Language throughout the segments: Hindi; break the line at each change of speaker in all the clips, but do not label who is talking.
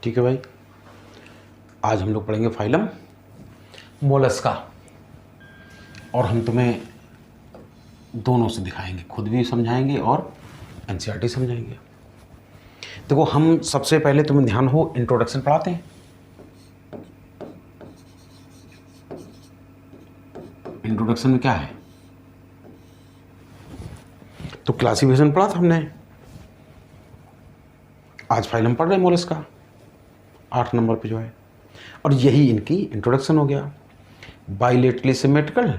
ठीक है भाई, आज हम लोग पढ़ेंगे फाइलम मोलस्का और हम तुम्हें दोनों से दिखाएंगे, खुद भी समझाएंगे और एनसीईआरटी समझाएंगे। देखो, हम सबसे पहले तुम्हें ध्यान हो इंट्रोडक्शन पढ़ाते हैं। इंट्रोडक्शन में क्या है? तो क्लासिफिकेशन पढ़ा था हमने, आज फाइलम पढ़ रहे हैं मोलस्का 8 नंबर पे जो है, और यही इनकी इंट्रोडक्शन हो गया। Bilaterally symmetrical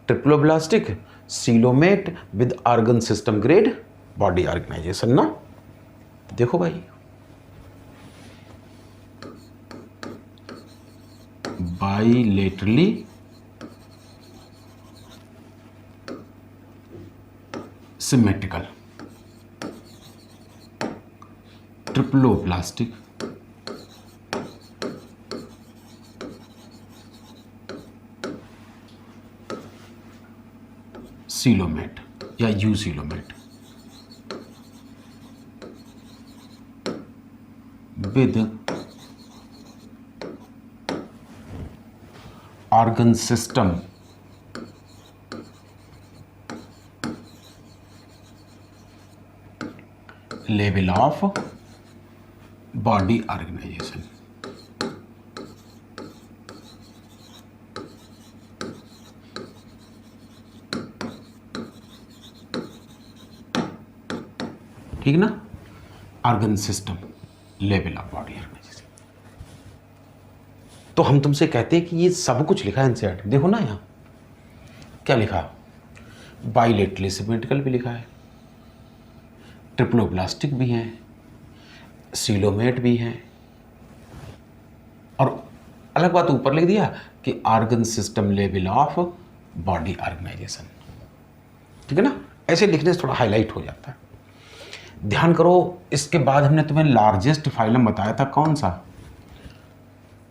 triploblastic coelomate with organ system grade body organisation ना। देखो भाई, बाइलेटरली सिमेट्रिकल ट्रिप्लोब्लास्टिक सीलोमेट या eucoelomate with organ system level of body organisation. ठीक ना, organ system level of body organisation. तो हम तुमसे कहते हैं कि ये सब कुछ लिखा है एनसीईआरटी। देखो ना, यहाँ क्या लिखा, बाइलेटरली सिमेट्रिकल भी लिखा है, ट्रिप्लोब्लास्टिक भी है, सीलोमेट भी है, और अलग बात ऊपर लिख दिया कि organ system level of body organisation. ठीक है ना, ऐसे लिखने से थोड़ा हाईलाइट हो जाता है। ध्यान करो, इसके बाद हमने तुम्हें लार्जेस्ट फाइलम बताया था, कौन सा?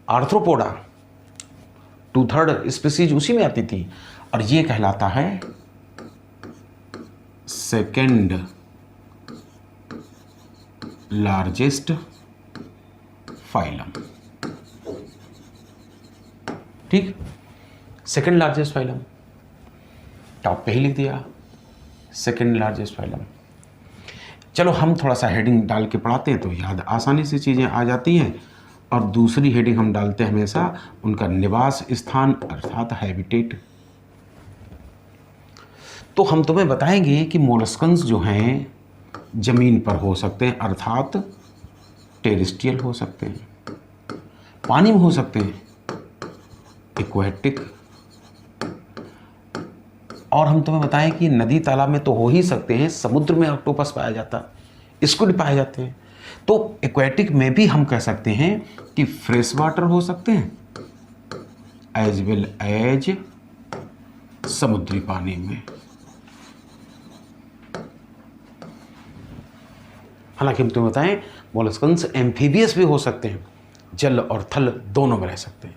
आर्थ्रोपोडा, 2/3 स्पीसीज उसी में आती थी, और ये कहलाता है सेकेंड लार्जेस्ट फाइलम। ठीक, सेकेंड लार्जेस्ट फाइलम, टॉप पे ही लिख दिया सेकेंड लार्जेस्ट फाइलम। चलो हम थोड़ा सा हेडिंग डाल के पढ़ाते हैं तो याद आसानी से चीज़ें आ जाती हैं। और दूसरी हेडिंग हम डालते हैं हमेशा उनका निवास स्थान अर्थात हैबिटेट। तो हम तुम्हें बताएंगे कि मोलस्कन्स जो हैं जमीन पर हो सकते हैं अर्थात टेरेस्ट्रियल हो सकते हैं, पानी में हो सकते हैं एक्वेटिक, और हम तुम्हें बताएं कि नदी तालाब में तो हो ही सकते हैं, समुद्र में ऑक्टोपस पाया जाता है, स्क्विड पाए जाते हैं। तो एक्वेटिक में भी हम कह सकते हैं कि फ्रेश वाटर हो सकते हैं एज वेल एज समुद्री पानी में। हालांकि हम तुम्हें बताएं मोलस्कन्स एम्फीबियस भी हो सकते हैं, जल और थल दोनों में रह सकते हैं।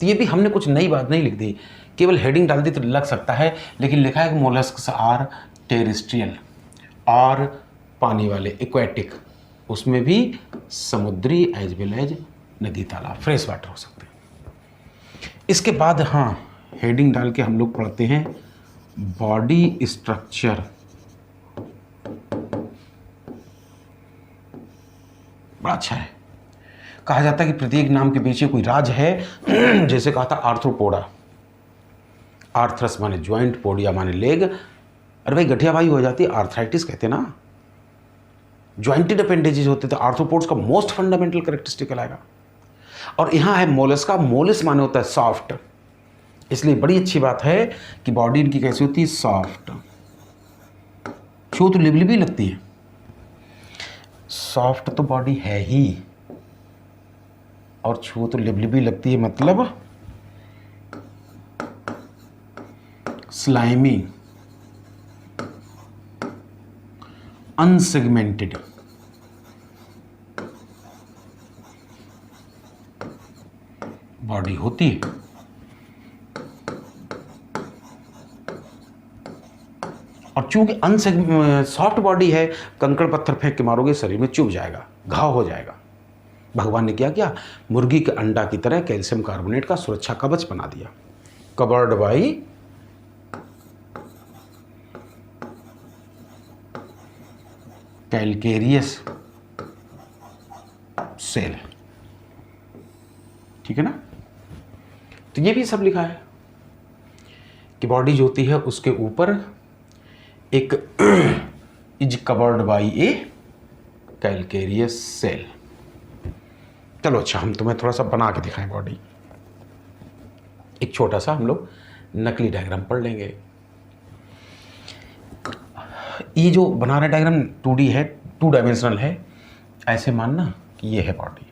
तो ये भी हमने कुछ नई बात नहीं लिख दी, केवल हेडिंग डाल दी तो लग सकता है, लेकिन लिखा है कि मोलस्क्स आर टेरेस्ट्रियल और पानी वाले एक्वेटिक, उसमें भी समुद्री एज वेल एज नदी तालाब फ्रेश वाटर हो सकते हैं। इसके बाद हाँ, हेडिंग डाल के हम लोग पढ़ते हैं बॉडी स्ट्रक्चर। बड़ा अच्छा है, कहा जाता है कि प्रत्येक नाम के पीछे कोई राज है। जैसे कहा था आर्थ्रोपोडा, आर्थ्रस माने ज्वाइंट, पोडिया माने लेग। अरे भाई गठिया भाई हो जाती है, आर्थराइटिस कहते हैं ना, ज्वाइंटेड अपेंडेजेस होते थे। आर्थ्रोपोड्स का मोस्ट फंडामेंटल कैरेक्टरिस्टिक कहलाएगा। और यहाँ है मोलस्का, मोलिस माने होता है सॉफ्ट, इसलिए बड़ी अच्छी बात है कि बॉडी इनकी कैसी होती है, सॉफ्ट। छू तो लिबलिबी लगती है, सॉफ्ट तो बॉडी है ही, और छू तो लिबलिबी लगती है, मतलब स्लाइमी, अनसेगमेंटेड, बॉडी होती है। और चूंकि सॉफ्ट बॉडी है, कंकड़ पत्थर फेंक के मारोगे शरीर में चुभ जाएगा, घाव हो जाएगा। भगवान ने क्या किया, मुर्गी के अंडा की तरह कैल्शियम कार्बोनेट का सुरक्षा कवच बना दिया, कवर्ड बाई कैलकेरियस सेल। ठीक है ना। तो ये भी सब लिखा है कि बॉडी जो होती है उसके ऊपर एक is covered by a calcareous cell. चलो अच्छा, हम तुम्हें थोड़ा सा बना के दिखाएं बॉडी। एक छोटा सा हम लोग नकली डायग्राम पढ़ लेंगे। ये जो बना रहे डायग्राम 2D है, 2 डायमेंशनल है। ऐसे मानना कि ये है बॉडी।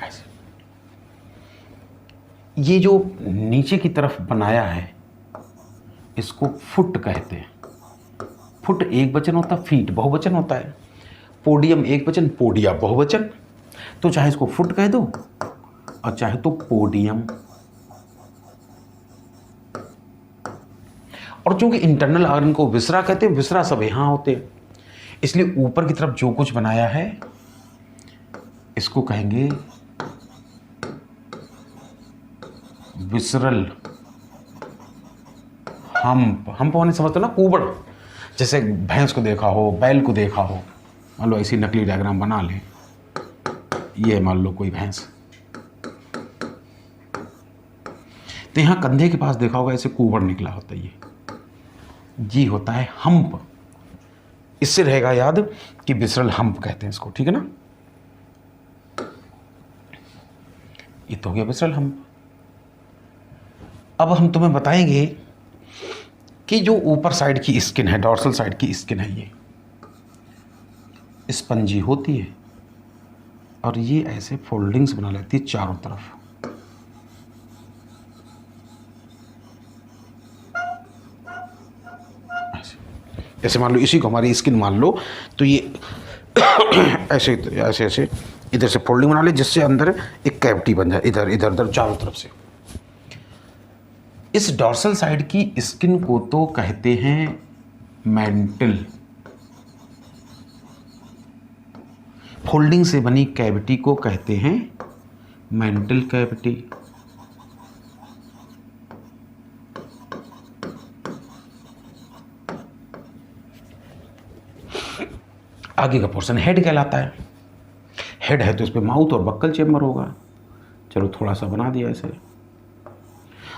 ऐसे ये जो नीचे की तरफ बनाया है इसको फुट कहते हैं। फुट एक वचन होता है, फीट बहुवचन होता है। पोडियम एक वचन, पोडिया बहुवचन। तो चाहे इसको फुट कह दो और चाहे तो पोडियम। और चूंकि इंटरनल ऑर्गन को विसरा कहते हैं, विसरा सब यहां होते हैं, इसलिए ऊपर की तरफ जो कुछ बनाया है इसको कहेंगे विसरल हम्प। हम्प होने समझते हो ना, कुबड़। जैसे भैंस को देखा हो, बैल को देखा हो, मान लो ऐसी नकली डायग्राम बना ले। ये मान लो कोई भैंस, तो यहां कंधे के पास देखा होगा ऐसे कुबड़ निकला होता है, ये होता है हम्प। इससे रहेगा याद कि विसरल हम्प कहते हैं इसको। ठीक है ना। ये तो हो गया विसरल हम्प। अब हम तुम्हें बताएंगे कि जो ऊपर साइड की स्किन है, डॉर्सल साइड की स्किन है, ये स्पंजी होती है और ये ऐसे फोल्डिंग्स बना लेती है चारों तरफ। ऐसे मान लो, इसी को हमारी स्किन मान लो, तो ये ऐसे ऐसे ऐसे इधर से फोल्डिंग बना ले जिससे अंदर एक कैविटी बन जाए, इधर इधर इधर चारों तरफ से। इस डॉर्सल साइड की स्किन को तो कहते हैं मेंटल। फोल्डिंग से बनी कैविटी को कहते हैं मेंटल कैविटी। आगे का पोर्शन हेड कहलाता है। हेड है तो इस पे माउथ और बक्कल चेम्बर होगा। चलो थोड़ा सा बना दिया ऐसे।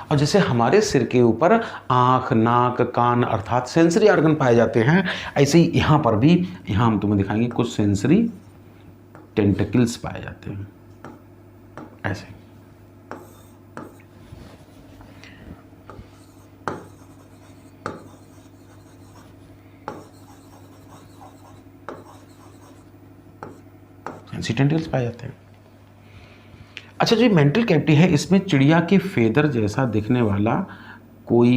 और जैसे हमारे सिर के ऊपर आँख, नाक, कान अर्थात सेंसरी ऑर्गन पाए जाते हैं, ऐसे ही यहाँ पर भी, यहाँ हम तुम्हें दिखाएंगे कुछ सेंसरी टेंटिकल्स पाए जाते हैं ऐसे। सेंसरी टेंटिकल्स पाए जाते हैं। अच्छा, जो मेंटल कैविटी है इसमें चिड़िया के फेदर जैसा दिखने वाला कोई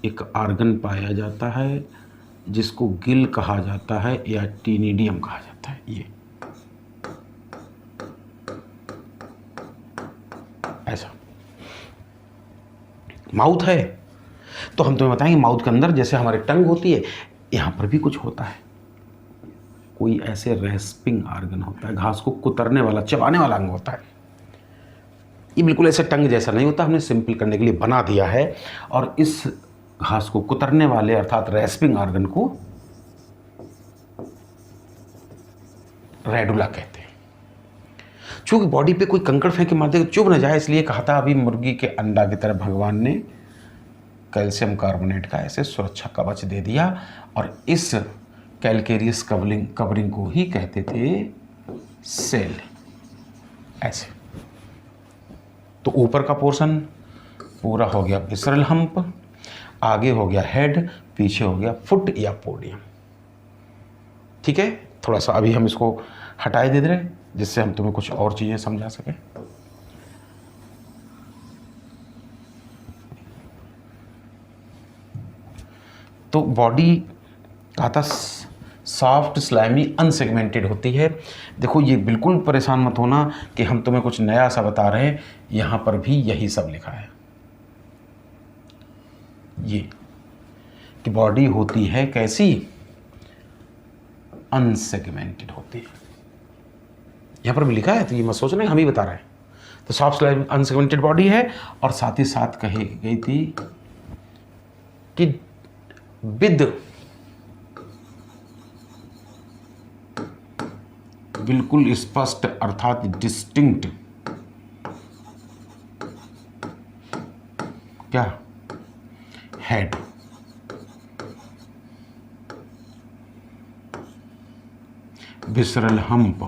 एक ऑर्गन पाया जाता है जिसको गिल कहा जाता है या टीनिडियम कहा जाता है। ये ऐसा माउथ है तो हम तुम्हें बताएंगे माउथ के अंदर जैसे हमारे टंग होती है, यहां पर भी कुछ होता है। कोई ऐसे रेस्पिंग ऑर्गन होता है, घास को कुतरने वाला, चबाने वाला अंग होता है। ये बिल्कुल ऐसे टंग जैसा नहीं होता, हमने सिंपल करने के लिए बना दिया है। और इस घास को कुतरने वाले अर्थात रेस्पिंग ऑर्गन को रेडुला कहते हैं। चूंकि बॉडी पे कोई कंकड़ फेंक के मार दे चुभ न जाए, इसलिए कहा था अभी मुर्गी के अंडा की तरह भगवान ने कैल्शियम कार्बोनेट का ऐसे सुरक्षा कवच दे दिया। और इस कैलकेरियस कवरिंग को ही कहते थे सेल। ऐसे तो ऊपर का पोर्शन पूरा हो गया विसरल हम्प, आगे हो गया हेड, पीछे हो गया फुट या पोडियम। ठीक है। थोड़ा सा अभी हम इसको हटाए दे रहे जिससे हम तुम्हें कुछ और चीज़ें समझा सकें। तो बॉडी कहा था सॉफ्ट, स्लाइमी, अनसेगमेंटेड होती है। देखो ये बिल्कुल परेशान मत होना कि हम तुम्हें कुछ नया सा बता रहे हैं, यहाँ पर भी यही सब लिखा है। ये कि बॉडी होती है कैसी, अनसेगमेंटेड होती है। यहाँ पर भी लिखा है, तो ये मत सोचना हम ही बता रहे हैं। तो सॉफ्ट स्लाइम अनसेगमेंटेड बॉडी है, और साथ ही साथ कही गई थी कि विद बिल्कुल स्पष्ट अर्थात डिस्टिंक्ट क्या, हेड, विसरल हम्प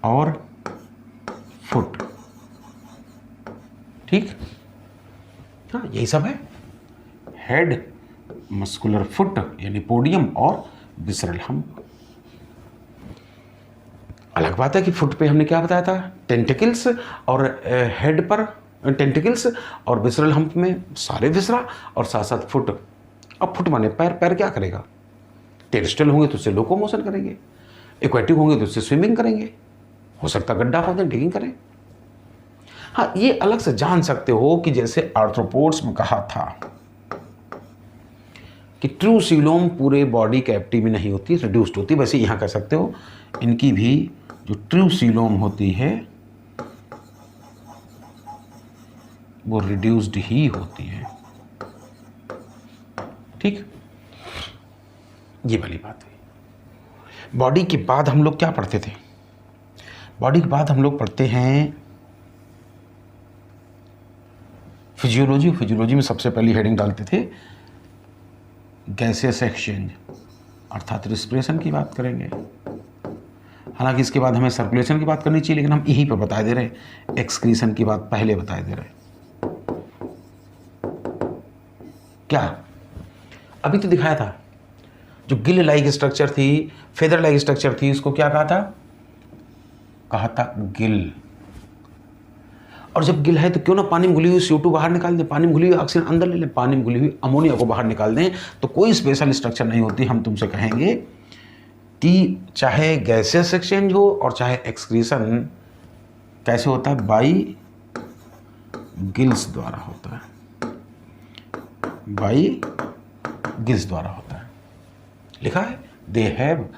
और फुट। ठीक, हाँ यही सब है, हेड, मस्कुलर फुट यानी पोडियम और विसरल हम्प। अलग बात है कि फुट पे हमने क्या बताया था, टेंटिकल्स, और हेड पर टेंटिकल्स, और विसरल हम्प में सारे विसरा, और साथ साथ फुट। अब फुट माने पैर, पैर क्या करेगा, टेरेस्ट्रियल होंगे तो उससे लोकोमोशन करेंगे, एक्वेटिक होंगे तो उससे स्विमिंग करेंगे, हो सकता गड्ढा खोदें, डिगिंग करें। हाँ ये अलग से जान सकते हो कि जैसे आर्थ्रोपोड्स में कहा था कि ट्रू सीलोम पूरे बॉडी कैविटी में नहीं होती, रिड्यूस्ड होती, वैसे यहाँ कह सकते हो इनकी भी जो ट्रू सीलोम होती है वो रिड्यूस्ड ही होती है। ठीक, ये वाली बात है। बॉडी के बाद हम लोग क्या पढ़ते थे, बॉडी के बाद हम लोग पढ़ते हैं फिजियोलॉजी। फिजियोलॉजी में सबसे पहली हेडिंग डालते थे गैसियस एक्सचेंज, अर्थात रिस्पिरेशन की बात करेंगे। हालांकि इसके बाद हमें सर्कुलेशन की बात करनी चाहिए, लेकिन हम यहीं पर बता दे रहे, एक्सक्रीशन की बात पहले बता दे रहे। क्या अभी तो दिखाया था, जो गिल लाइक स्ट्रक्चर थी, फेदर लाइक स्ट्रक्चर थी, उसको क्या कहा था, कहा था गिल। और जब गिल है तो क्यों ना पानी में घुली हुई CO2 बाहर निकाल दें, पानी में घुली हुई ऑक्सीजन अंदर ले लें, पानी में घुली हुई अमोनिया को बाहर निकाल दें, तो कोई स्पेशल स्ट्रक्चर नहीं होती। हम तुमसे कहेंगे कि चाहे गैसियस एक्सचेंज हो और चाहे एक्सक्रीशन कैसे होता है, बाई गिल्स द्वारा होता है, बाई गिल्स द्वारा होता है। लिखा है they have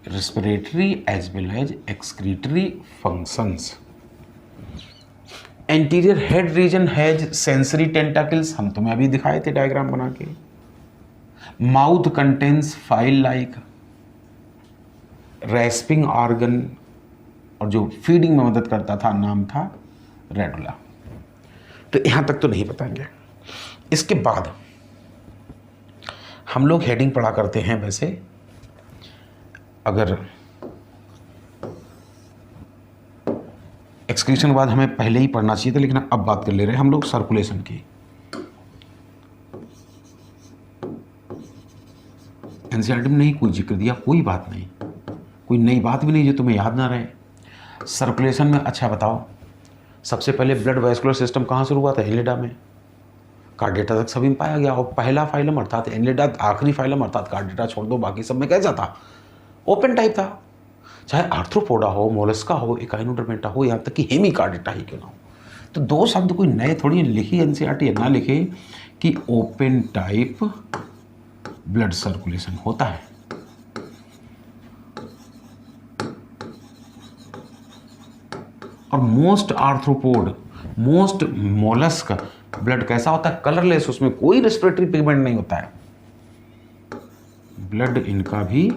respiratory as well as excretory functions. Anterior head region has sensory tentacles, हम तुम्हें अभी दिखाए थे डायग्राम बना के। Mouth contains file like rasping organ, और जो फीडिंग में मदद करता था नाम था रेडुला। तो यहां तक तो नहीं बताएंगे। इसके बाद हम लोग हेडिंग पढ़ा करते हैं, वैसे अगर एक्सक्रीशन के बाद हमें पहले ही पढ़ना चाहिए था, लेकिन अब बात कर ले रहे हैं हम लोग सर्कुलेशन की। एनसीईआरटी में नहीं कोई जिक्र दिया, कोई बात नहीं, कोई नई बात भी नहीं जो तुम्हें याद ना रहे। सर्कुलेशन में अच्छा बताओ, सबसे पहले ब्लड वैस्कुलर सिस्टम कहाँ शुरू हुआ था, एनलिडा में, कार्डिएटा तक सभी में पाया गया। और पहला फाइलम अर्थात एनलिडा, आखिरी फाइलम अर्थात कार्डिएटा छोड़ दो, बाकी सब में कैसा था, ओपन टाइप था। चाहे आर्थ्रोपोडा हो, मोलस्का हो, इकाइनोडर्मेटा हो, यहाँ तक कि हेमिकार्डिटा ही क्यों ना हो। तो दो शब्द कोई नए थोड़ी लिखी एनसीईआरटी, ना लिखे कि ओपन टाइप ब्लड सर्कुलेशन होता है। और most arthropod, most mollusc blood कैसा होता है, कलरलेस, उसमें कोई रेस्पिरेटरी पिगमेंट नहीं होता है। ब्लड इनका भी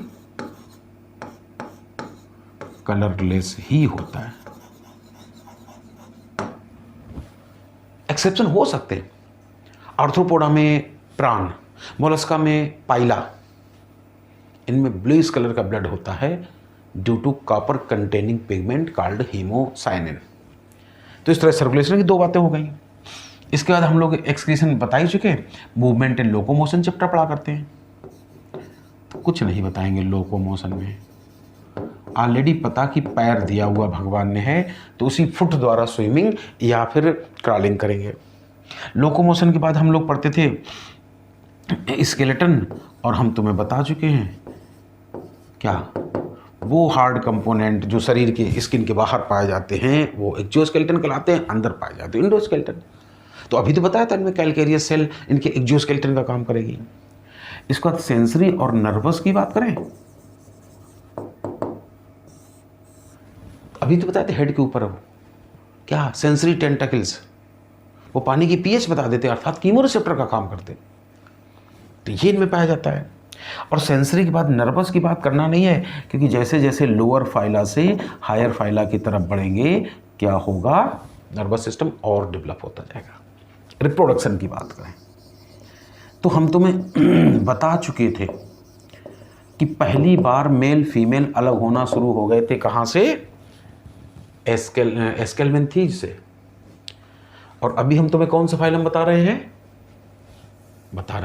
कलरलेस ही होता है। एक्सेप्शन हो सकते हैं, आर्थ्रोपोडा में प्राण, मोलस्का में पाइला, इनमें ब्लूइश कलर का ब्लड होता है due to copper containing pigment called haemocyanin. तो इस तरह सर्कुलेशन की दो बातें हो गई। इसके बाद हम लोग एक्सक्रीशन बता ही चुके, मूवमेंट एंड लोकोमोशन चैप्टर पढ़ा करते हैं, तो कुछ नहीं बताएंगे लोकोमोशन में। ऑलरेडी पता कि पैर दिया हुआ भगवान ने है, तो उसी फुट द्वारा स्विमिंग या फिर क्रॉलिंग करेंगे। लोकोमोशन के बाद हम लोग पढ़ते थे स्केलेटन, और हम तुम्हें बता चुके हैं क्या, वो हार्ड कंपोनेंट जो शरीर के स्किन के बाहर पाए जाते हैं वो एक्सोस्केलेटन कहलाते हैं, अंदर पाए जाते हैं इंडोस्केलेटन। तो अभी तो बताया था इनमें कैलकेरियस सेल इनके एक्जियोस्केलेटन का काम करेगी। इसके बाद सेंसरी और नर्वस की बात करें, अभी तो बताया था हेड के ऊपर हो क्या, सेंसरी टेंटाकल्स, वो पानी की पीएच बता देते हैं, अर्थात कीमोरिसेप्टर का काम करते, तो ये इनमें पाया जाता है। और सेंसरी के बाद नर्वस की बात करना नहीं है, क्योंकि जैसे जैसे लोअर फाइला से हायर फाइला की तरफ बढ़ेंगे क्या होगा, नर्वस सिस्टम और डेवलप होता जाएगा। रिप्रोडक्शन की बात करें तो हम तुम्हें बता चुके थे कि पहली बार मेल फीमेल अलग होना शुरू हो गए थे कहाँ से, एस्केलमेंथीज से। और अभी हम तुम्हें कौन सा फाइलम बता रहे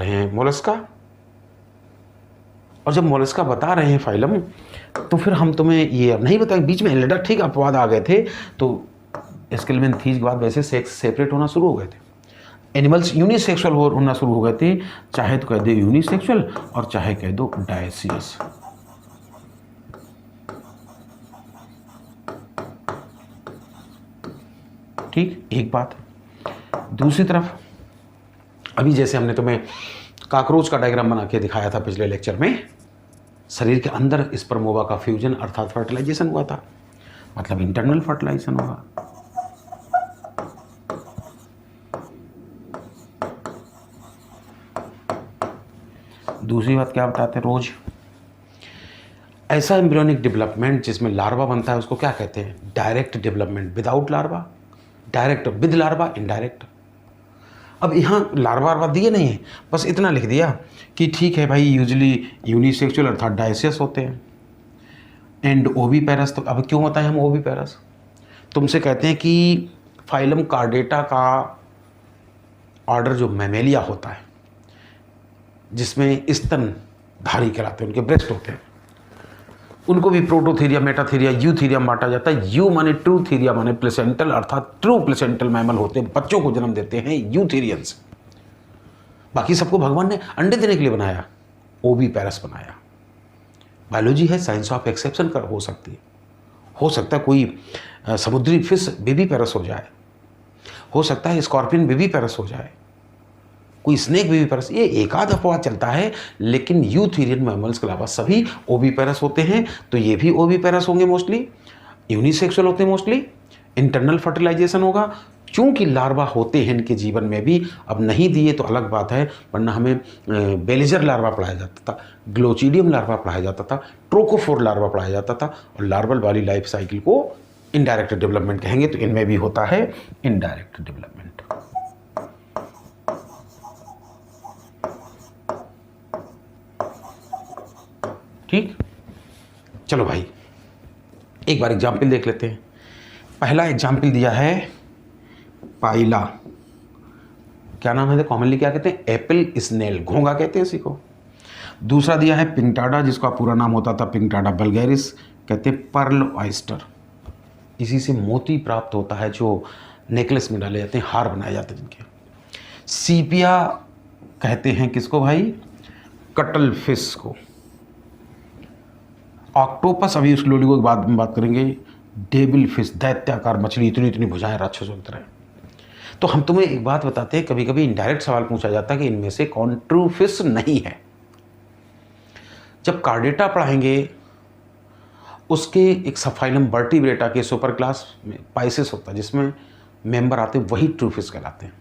हैं मोलस्का। और जब मोलस्का बता रहे हैं फाइलम, तो फिर हम तुम्हें ये अब नहीं बताएं, बीच में एनलेडा ठीक अपवाद आ गए थे, तो एस्केलमेंथीज के बाद वैसे सेक्स सेपरेट होना शुरू हो गए थे। एनिमल्स यूनिसेक्सुअल होना शुरू हो गए थे, चाहे तो कह दो यूनिसेक्सुअल और चाहे कह दो डायसियस। ठीक, एक बात। दूसरी तरफ अभी जैसे हमने तुम्हें काकरोच का डायग्राम बना के दिखाया था पिछले लेक्चर में, शरीर के अंदर स्पर्मोवा का फ्यूजन अर्थात फर्टिलाइजेशन हुआ था, मतलब इंटरनल फर्टिलाइजेशन हुआ। दूसरी बात क्या बताते हैं रोज, ऐसा एम्ब्रियोनिक डेवलपमेंट जिसमें लार्वा बनता है उसको क्या कहते हैं, direct development, without larva, direct with larva, indirect. अब यहाँ लार्वा वार्वा दिए नहीं है, बस इतना लिख दिया कि ठीक है भाई यूजली यूनिसेक्सुअल अर्थात डायसियस होते हैं, एंड ओवी पैरस। तो अब क्यों बताएं हम ओवी पैरस, तुमसे कहते हैं कि फाइलम कार्डेटा का ऑर्डर जो मैमेलिया होता है जिसमें स्तनधारी कहलाते हैं, उनके ब्रेस्ट होते हैं, उनको भी प्रोटोथीरिया, मेटाथीरिया, यूथीरिया बांटा जाता है। यू माने ट्रू, थीरिया माने प्लेसेंटल, अर्थात ट्रू प्लेसेंटल मैमल होते हैं, बच्चों को जन्म देते हैं यूथीरियंस। बाकी सबको भगवान ने अंडे देने के लिए बनाया, ओवी पैरस बनाया। बायोलॉजी है, साइंस ऑफ एक्सेप्शन कर हो सकती है, हो सकता है कोई समुद्री फिश बेबी पैरस हो जाए, हो सकता है स्कॉर्पियन बेबी पैरस हो जाए, कोई स्नेक बेबी पैरस, ये एक आध अपवाद चलता है, लेकिन यूथीरियन मैमल्स के अलावा सभी ओवी पैरस होते हैं। तो ये भी ओवी पैरस होंगे मोस्टली, यूनिसेक्सुअल होते हैं मोस्टली, इंटरनल फर्टिलाइजेशन होगा। चूंकि लार्वा होते हैं इनके जीवन में भी, अब नहीं दिए तो अलग बात है, वरना हमें बेलिजर लार्वा पढ़ाया जाता था, ग्लोचिडियम लार्वा पढ़ाया जाता था, ट्रोकोफोर लार्वा पढ़ाया जाता था, और लार्वल वाली लाइफ साइकिल को इनडायरेक्ट डेवलपमेंट कहेंगे। तो इनमें भी होता है इनडायरेक्ट डेवलपमेंट। ठीक, चलो भाई एक बार एग्जाम्पल देख लेते हैं। पहला एग्जाम्पल दिया है पाइला, क्या नाम है, कॉमनली क्या कहते हैं, एप्पल स्नेल, घोंगा कहते हैं इसी को। दूसरा दिया है पिंकटाडा, जिसका पूरा नाम होता था पिंकटाडा वल्गैरिस, कहते हैं पर्ल ऑयस्टर, इसी से मोती प्राप्त होता है जो नेकलेस में डाले जाते हैं, हार बनाए जाते हैं जिनके। सीपिया कहते हैं किसको भाई, कटल फिश को। ऑक्टोपस, अभी उस लोलिगो के बाद में बात करेंगे। डेविल फिश, दैत्याकार मछली, इतनी इतनी भुजाएं राक्षसों की तरह। तो हम तुम्हें एक बात बताते हैं, कभी कभी इनडायरेक्ट सवाल पूछा जाता है कि इनमें से कौन ट्रू फिश नहीं है। जब कार्डेटा पढ़ाएंगे उसके एक सबफाइलम वर्टिब्रेटा के सुपर क्लास में पाइसेस होता है, जिसमें मेंबर आते हैं, वही ट्रू फिश कहलाते हैं।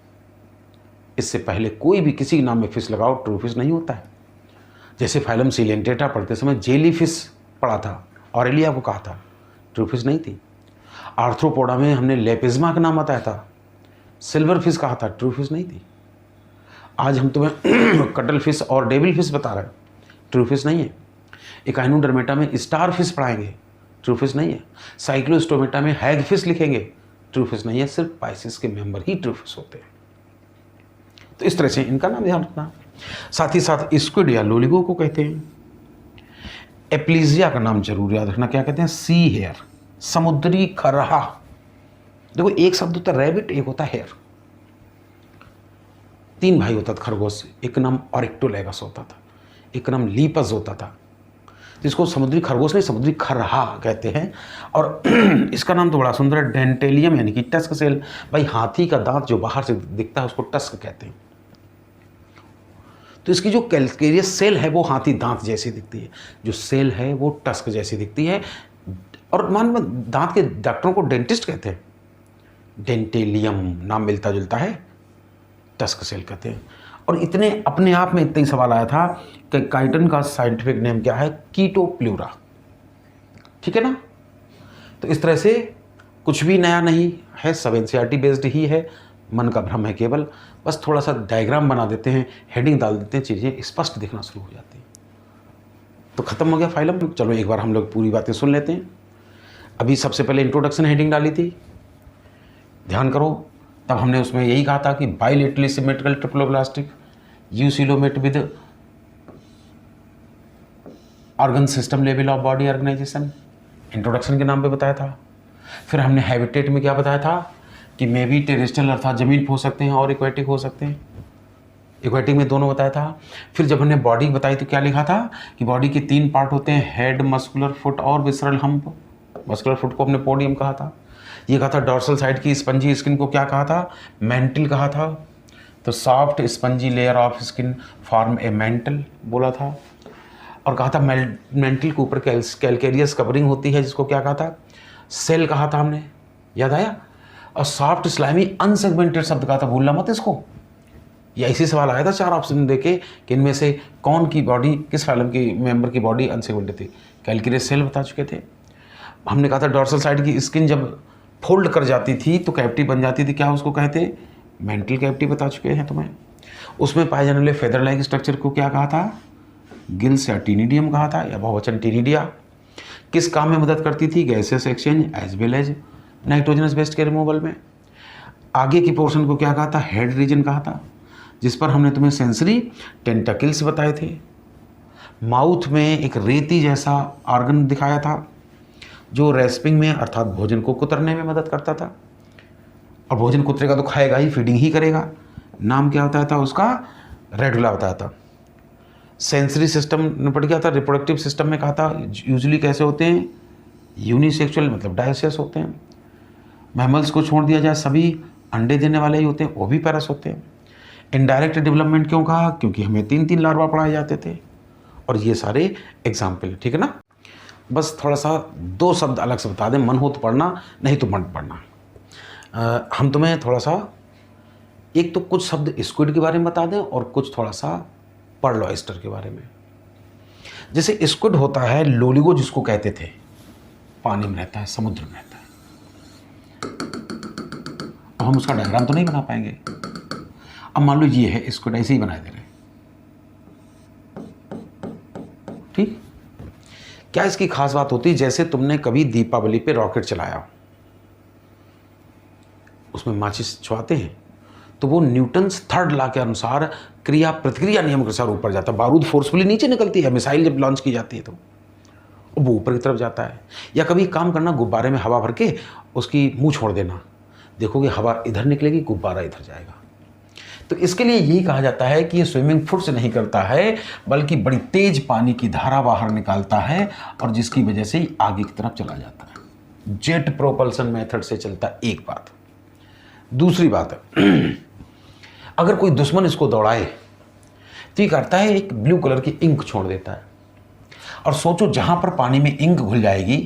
इससे पहले कोई भी किसी के नाम में फिश लगाओ, ट्रू फिश नहीं होता है। जैसे फाइलम सिलेंटेटा पढ़ते समय जेली फिश पढ़ा था, ऑरेलिया को कहा था, ट्रू फिश नहीं थी। आर्थ्रोपोडा में हमने लेपिज्मा का नाम बताया था, सिल्वर फिश कहा था, ट्रू फिश नहीं थी। आज हम तुम्हें कटल फिश और डेविल फिश बता रहे हैं, ट्रू फिश नहीं है। इकाइनोडर्मेटा में स्टार फिश पढ़ाएंगे, ट्रू फिश नहीं है। साइक्लोस्टोमेटा में हैग फिश लिखेंगे, ट्रू फिश नहीं है। सिर्फ पाइसेस के मेंबर ही ट्रू फिश होते हैं। तो इस तरह से इनका नाम ध्यान रखना। साथ ही साथ स्क्विड या लोलिगो को कहते हैं। एप्लीजिया का नाम जरूर याद रखना, क्या कहते हैं, सी हेयर, समुद्री खरहा। देखो एक शब्द होता है रैबिट, एक होता है हेयर। तीन भाई होता था खरगोश, एक नाम ऑरिक्टोलेगस होता था, एक नाम लीपस होता था। तो इसको समुद्री खरगोश नहीं, समुद्री खरहा कहते हैं। और इसका नाम तो बड़ा सुंदर है, डेंटेलियम यानी कि टस्क सेल। भाई हाथी का दांत जो बाहर से दिखता है उसको टस्क कहते हैं। तो इसकी जो कैल्केरियस सेल है वो हाथी दांत जैसी दिखती है, जो सेल है वो टस्क जैसी दिखती है। और मान दांत के डॉक्टरों को डेंटिस्ट कहते हैं। डेंटेलियम नाम मिलता जुलता है, टस्क सेल कहते हैं। और इतने अपने आप में इतना ही सवाल आया था कि काइटन का साइंटिफिक नेम क्या है, कीटोप्ल्यूरा। ठीक है ना। तो इस तरह से कुछ भी नया नहीं है, सब एनसीईआरटी बेस्ड ही है, मन का भ्रम है केवल। बस थोड़ा सा डायग्राम बना देते हैं, हेडिंग डाल देते हैं, चीज़ें स्पष्ट दिखना शुरू हो जाती हैं। तो ख़त्म हो गया फाइलम। चलो एक बार हम लोग पूरी बातें सुन लेते हैं। अभी सबसे पहले इंट्रोडक्शन हेडिंग डाली थी, ध्यान करो। तब हमने उसमें यही कहा था कि bilaterally symmetrical triploblastic eucoelomate with organ system level of body organization, introduction के नाम पे बताया था। फिर हमने हैबिटेट में क्या बताया था कि मे बी टेरेस्ट्रियल अर्थात जमीन पे हो सकते हैं और इक्वेटिक हो सकते हैं, इक्वेटिक में दोनों बताया था। फिर जब हमने बॉडी बताई तो क्या लिखा था कि बॉडी के 3 पार्ट होते हैं, हेड, मस्कुलर फुट और विसरल हम्प। मस्कुलर फुट को हमने पोडियम कहा था। ये कहा था डॉर्सल साइड की स्पंजी स्किन को क्या कहा था, मेंटल कहा था। तो soft spongy layer of skin form A mental बोला था। और कहा था मेंटल के ऊपर कैल्केरियस कवरिंग होती है जिसको क्या कहा था, सेल कहा था हमने, याद आया। और सॉफ्ट स्लाइमी अनसेगमेंटेड शब्द कहा था, भूलना मत इसको। या इसी सवाल आया था 4 ऑप्शन देके कि इनमें से कौन की बॉडी, किस फाइलम की मेंबर की बॉडी अनसेगमेंटेड थी। कैल्केरियस सेल बता चुके थे। हमने कहा था डॉर्सल साइड की स्किन जब फोल्ड कर जाती थी तो कैविटी बन जाती थी, क्या उसको कहते, मेंटल कैविटी बता चुके हैं तुम्हें। उसमें पाए जाने वाले फेदर लाइक स्ट्रक्चर को क्या कहा था, गिल्स या टीनिडियम कहा था, या बहुवचन टीनिडिया। किस काम में मदद करती थी, gases exchange as well as nitrogenous waste के रिमूवल में। आगे की पोर्शन को क्या कहा था, हेड रीजन कहा था, जिस पर हमने तुम्हें सेंसरी टेंटाकिल्स बताए थे। माउथ में एक रेती जैसा ऑर्गन दिखाया था जो रेस्पिंग में अर्थात भोजन को कुतरने में मदद करता था। और भोजन कुतरेगा तो खाएगा ही, फीडिंग ही करेगा। नाम क्या होता था उसका, रेडुला बताया था। सेंसरी सिस्टम में पढ़ गया था। रिप्रोडक्टिव सिस्टम में कहा था यूजुअली कैसे होते हैं, यूनिसेक्सुअल मतलब डायसेक्स होते हैं। मैमल्स को छोड़ दिया जाए सभी अंडे देने वाले ही होते हैं, वो भी पैरस होते हैं। इनडायरेक्ट डेवलपमेंट क्यों कहा, क्योंकि हमें 3-3 लार्वा पढ़ाए जाते थे। और ये सारे एग्जाम्पल, ठीक है ना। बस थोड़ा सा 2 शब्द अलग से बता दें, मन हो तो पढ़ना, नहीं तो मत पढ़ना। हम तुम्हें थोड़ा सा एक तो कुछ शब्द स्क्विड के बारे में बता दें और कुछ थोड़ा सा पर्ल ऑयस्टर के बारे में। जैसे स्क्विड होता है लोलिगो जिसको कहते थे, पानी में रहता है, समुद्र में रहता है। अब हम उसका डायग्राम तो नहीं बना पाएंगे। अब मान लो ये है स्क्विड, ऐसे ही बनाए दे रहे हैं, ठीक। क्या इसकी खास बात होती है, जैसे तुमने कभी दीपावली पे रॉकेट चलाया, उसमें माचिस छुआते हैं तो वो न्यूटन्स 3rd लॉ के अनुसार क्रिया प्रतिक्रिया नियम के अनुसार ऊपर जाता है। बारूद फोर्सफुली नीचे निकलती है, मिसाइल जब लॉन्च की जाती है तो वो ऊपर की तरफ जाता है। या कभी काम करना, गुब्बारे में हवा भर के उसकी मुंह छोड़ देना, देखोगे हवा इधर निकलेगी, गुब्बारा इधर जाएगा। तो इसके लिए यही कहा जाता है कि ये स्विमिंग फुट से नहीं करता है, बल्कि बड़ी तेज पानी की धारा बाहर निकालता है और जिसकी वजह से ही आगे की तरफ चला जाता है। जेट प्रोपल्सन मेथड से चलता है, एक बात। दूसरी बात है, अगर कोई दुश्मन इसको दौड़ाए तो ये करता है एक ब्लू कलर की इंक छोड़ देता है। और सोचो जहां पर पानी में इंक घुल जाएगी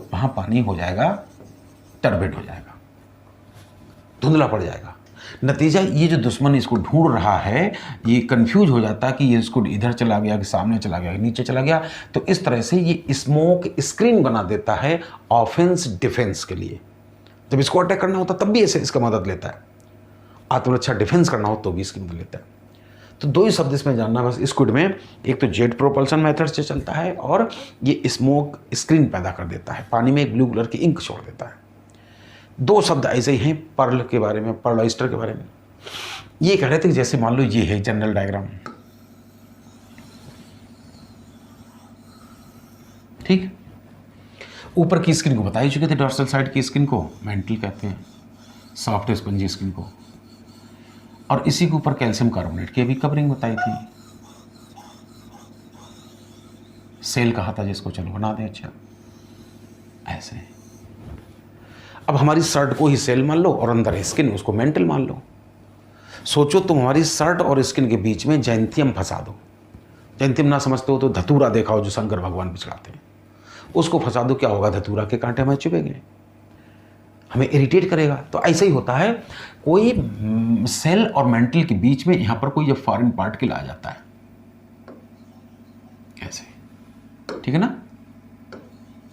वहां पानी हो जाएगा टर्बिड, हो जाएगा, धुंधला पड़ जाएगा। नतीजा ये जो दुश्मन इसको ढूंढ रहा है ये कंफ्यूज हो जाता है कि ये इसको इधर चला गया कि सामने चला गया कि नीचे चला गया। तो इस तरह से ये स्मोक स्क्रीन बना देता है ऑफेंस डिफेंस के लिए। जब इसको अटैक करना होता तब भी ऐसे इसका मदद लेता है, आत्मरक्षा डिफेंस करना हो तो भी इसकी मदद लेता है। तो 2 ही शब्द इसमें जानना बस स्क्विड में, एक तो जेट प्रोपल्सन मेथड से चलता है और ये स्मोक स्क्रीन पैदा कर देता है, पानी में एक ब्लू कलर की इंक छोड़ देता है। 2 शब्द ऐसे ही हैं पर्ल के बारे में, पर्ल ऑयस्टर के बारे में। ये कह रहे थे कि जैसे मान लो ये है जनरल डायग्राम, ठीक। ऊपर की स्किन को बता ही चुके थे, डॉर्सल साइड की स्किन को मेंटल कहते हैं, सॉफ्ट स्पंजी स्किन को। और इसी के ऊपर कैल्शियम कार्बोनेट की भी कवरिंग बताई थी। सेल कहा था जिसको, चलो बना दें। अच्छा ऐसे, अब हमारी शर्ट को ही सेल मान लो और अंदर स्किन, उसको मेंटल मान लो। सोचो तुम हमारी शर्ट और स्किन के बीच में जैंतियम फंसा दो। जैंतियम ना समझते हो तो धतूरा देखा हो जो शंकर भगवान पे चढ़ाते हैं, उसको फंसा दो, क्या होगा? धतूरा के कांटे हमें चुभेंगे, हमें इरिटेट करेगा। तो ऐसा ही होता है, कोई सेल और मेंटल के बीच में यहां पर कोई जब फॉरेन पार्टिकल आ जाता है ऐसे, ठीक है ना,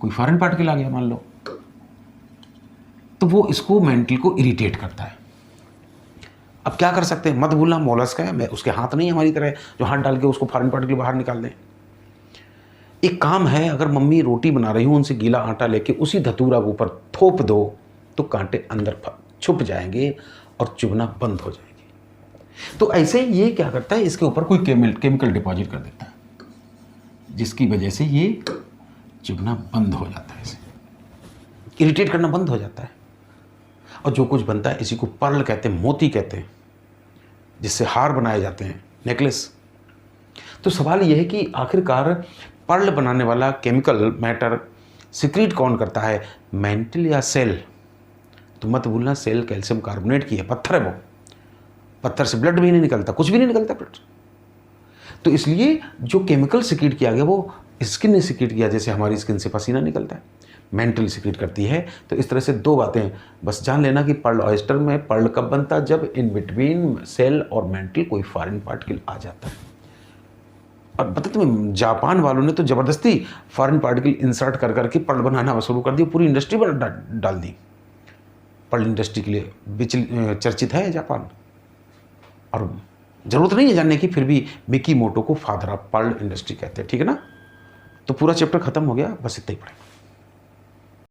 कोई फॉरेन पार्टिकल आ गया मान लो, तो वो इसको मेंटल को इरिटेट करता है। अब क्या कर सकते हैं? मत भूलना मोलस्क है, मैं उसके हाथ नहीं है हमारी तरह जो हाथ डाल के उसको फॉरेन पार्टिकल बाहर निकाल दें। एक काम है, अगर मम्मी रोटी बना रही हूं, उनसे गीला आटा लेके उसी धतूरा के ऊपर थोप दो तो कांटे अंदर छुप जाएंगे और चुभना बंद हो जाएगी। तो ऐसे ये क्या करता है, इसके ऊपर कोई केमिकल डिपॉजिट कर देता है जिसकी वजह से ये चुभना बंद हो जाता है, इसे इरिटेट करना बंद हो जाता है। और जो कुछ बनता है इसी को पर्ल कहते हैं, मोती कहते हैं, जिससे हार बनाए जाते हैं, नेकलेस। तो सवाल यह है कि आखिरकार पर्ल बनाने वाला केमिकल मैटर सिक्रीट कौन करता है, मेंटल या सेल? तो मत भूलना सेल कैल्शियम कार्बोनेट की है, पत्थर है वो, पत्थर से ब्लड भी नहीं निकलता, कुछ भी नहीं निकलता ब्लड। तो इसलिए जो केमिकल सिक्रीट किया गया वो स्किन ने सिक्रीट किया, जैसे हमारी स्किन से पसीना निकलता है, मेंटल सिक्रीट करती है। तो इस तरह से दो बातें बस जान लेना कि पर्ल ऑयस्टर में पर्ल कब बनता है, जब इन बिटवीन सेल और मेंटल कोई फॉरेन पार्टिकल आ जाता है। और पता तुम्हें, जापान वालों ने तो ज़बरदस्ती फॉरेन पार्टिकल इंसर्ट कर करके पर्ल बनाना शुरू कर दी, पूरी इंडस्ट्री पर डाल दी। पर्ल इंडस्ट्री के लिए चर्चित है जापान, और ज़रूरत नहीं है जानने की, फिर भी मिकी मोटो को फादर ऑफ पर्ल इंडस्ट्री कहते हैं, ठीक है ना। तो पूरा चैप्टर खत्म हो गया, बस इतना ही पढ़ेगा।